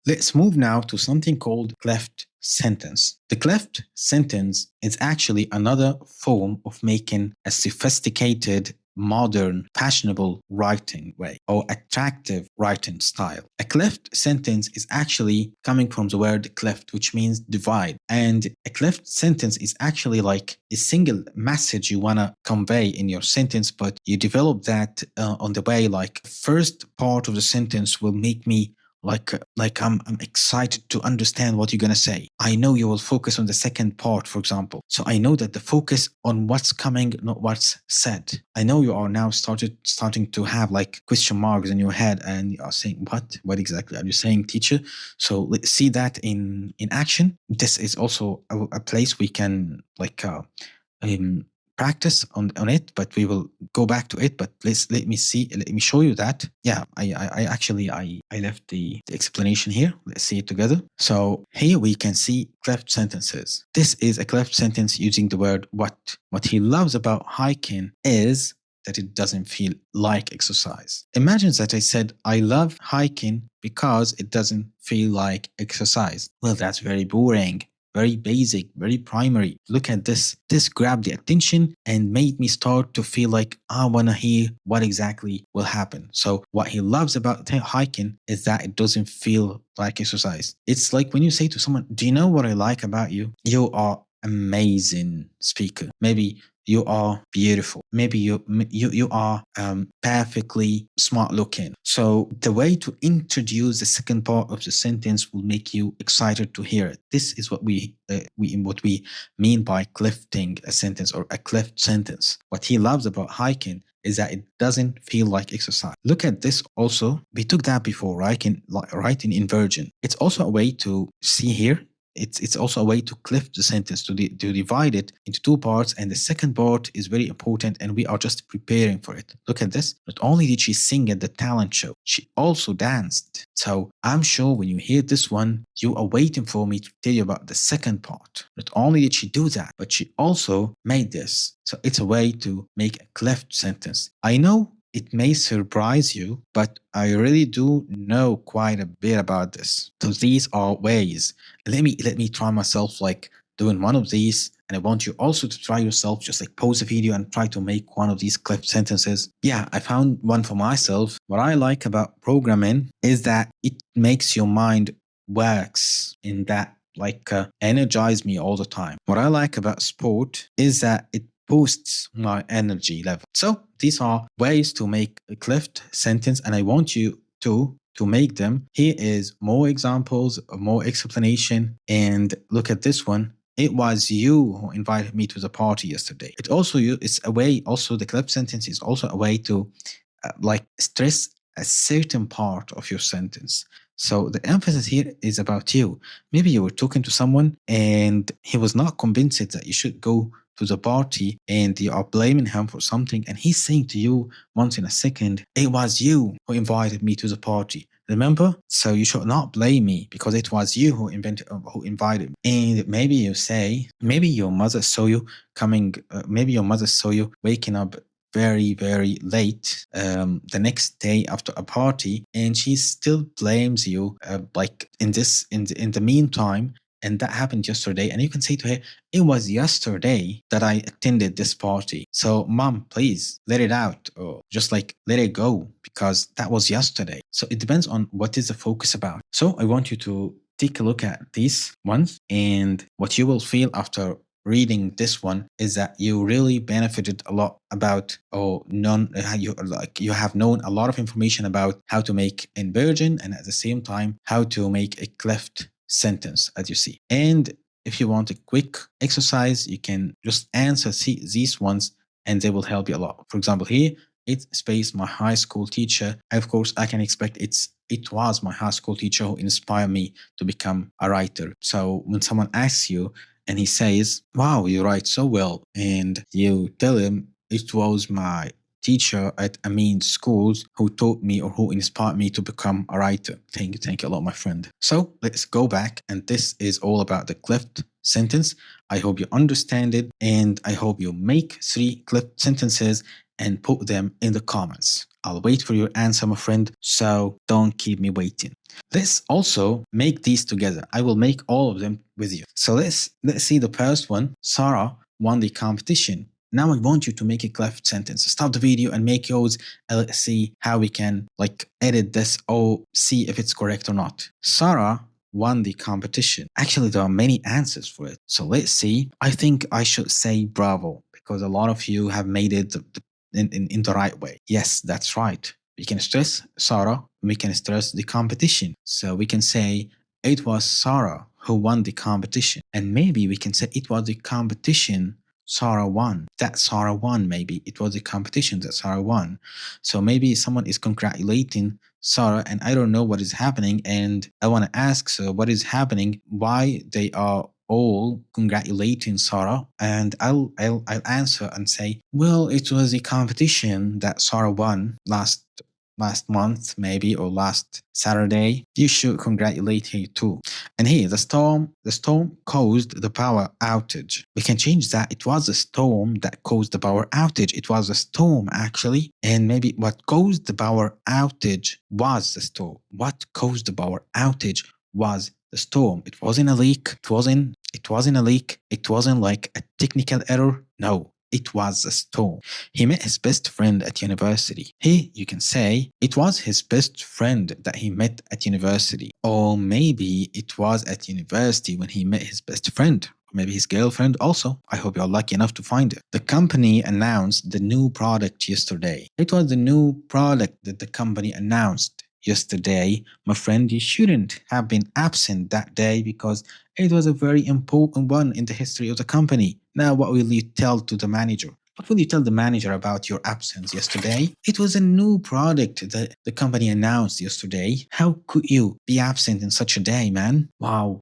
Let's move now to something called cleft sentence. The cleft sentence is actually another form of making a sophisticated, modern, fashionable writing way or attractive writing style. A cleft sentence is actually coming from the word cleft, which means divide. And a cleft sentence is actually like a single message you want to convey in your sentence, but you develop that on the way like first part of the sentence will make me I'm excited to understand what you're going to say. I know you will focus on the second part, for example. So I know that the focus on what's coming, not what's said. I know you are now starting to have like question marks in your head and you are saying, what exactly are you saying, teacher? So let's see that in action. This is also a place we can um, practice on it, but we will go back to it. But let me show you that. Yeah, I actually I left the explanation here. Let's see it together. So here we can see cleft sentences. This is a cleft sentence using the word what. What he loves about hiking is that it doesn't feel like exercise. Imagine that I said I love hiking because it doesn't feel like exercise. Well, that's very boring, very basic, very primary. Look at this. This grabbed the attention and made me start to feel like I want to hear what exactly will happen. So what he loves about hiking is that it doesn't feel like exercise. It's like when you say to someone, do you know what I like about you? You are amazing speaker. Maybe you are beautiful. Maybe you are perfectly smart looking. So the way to introduce the second part of the sentence will make you excited to hear it. This is what we mean by clefting a sentence or a cleft sentence. What he loves about hiking is that it doesn't feel like exercise. Look at this also. We took that before, right? Right in inversion. It's also a way to see here. It's also a way to cleft the sentence, to divide it into two parts. And the second part is very important and we are just preparing for it. Look at this. Not only did she sing at the talent show, she also danced. So I'm sure when you hear this one, you are waiting for me to tell you about the second part. Not only did she do that, but she also made this. So it's a way to make a cleft sentence. I know it may surprise you, but I really do know quite a bit about this. So these are ways. Let me try myself like doing one of these, and I want you also to try yourself. Just like pause the video and try to make one of these clip sentences. Yeah, I found one for myself. What I like about programming is that it makes your mind works in that energize me all the time. What I like about sport is that it boosts my energy level. So these are ways to make a cleft sentence, and I want you to make them. Here is more examples, more explanation, and look at this one. It was you who invited me to the party yesterday. It's a way. Also, the cleft sentence is also a way to stress a certain part of your sentence. So the emphasis here is about you. Maybe you were talking to someone and he was not convinced that you should go to the party and you are blaming him for something, and he's saying to you once in a second, it was you who invited me to the party. Remember? So you should not blame me because it was you who invited me. And maybe you say, maybe your mother saw you maybe your mother saw you waking up very, very late the next day after a party, and she still blames you in the meantime. And that happened yesterday. And you can say to her, it was yesterday that I attended this party. So, mom, please let it out, or just like let it go, because that was yesterday. So it depends on what is the focus about. So I want you to take a look at these ones, and what you will feel after reading this one is that you really benefited a lot about you have known a lot of information about how to make inversion and at the same time how to make a cleft sentence, as you see. And if you want a quick exercise, you can just answer these ones and they will help you a lot. For example, here it's space my high school teacher. Of course, I can expect it was my high school teacher who inspired me to become a writer. So when someone asks you and he says, wow, you write so well, and you tell him it was my teacher at Amin schools who taught me or who inspired me to become a writer. Thank you a lot, my friend. So let's go back, and this is all about the cleft sentence. I hope you understand it, and I hope you make 3 cleft sentences and put them in the comments. I'll wait for your answer, my friend, so don't keep me waiting. Let's also make these together. I will make all of them with you. So let's see the first one. Sarah won the competition. Now I want you to make a cleft sentence. Stop the video and make yours, and let's see how we can edit this or see if it's correct or not. Sarah won the competition. Actually, there are many answers for it. So let's see. I think I should say bravo because a lot of you have made it in the right way. Yes, that's right. We can stress Sarah. We can stress the competition. So we can say it was Sarah who won the competition. And maybe we can say it was the competition Sarah won. That Sarah won, maybe. It was the competition that Sarah won. So maybe someone is congratulating Sarah and I don't know what is happening and I want to ask so what is happening, why they are all congratulating Sarah, and I'll answer and say, well, it was a competition that Sarah won last month, maybe, or last Saturday. You should congratulate her too. And here, the storm caused the power outage. We can change that. It was a storm that caused the power outage. It was a storm, actually. And maybe what caused the power outage was the storm. What caused the power outage was the storm. It wasn't a leak. It wasn't a leak. It wasn't like a technical error. No. It was a storm. He met his best friend at university. Here you can say it was his best friend that he met at university. Or maybe it was at university when he met his best friend. Or maybe his girlfriend also. I hope you're lucky enough to find it. The company announced the new product yesterday. It was the new product that the company announced yesterday. My friend, you shouldn't have been absent that day because it was a very important one in the history of the company. Now, what will you tell to the manager? What will you tell the manager about your absence yesterday? It was a new product that the company announced yesterday. How could you be absent in such a day, man? Wow,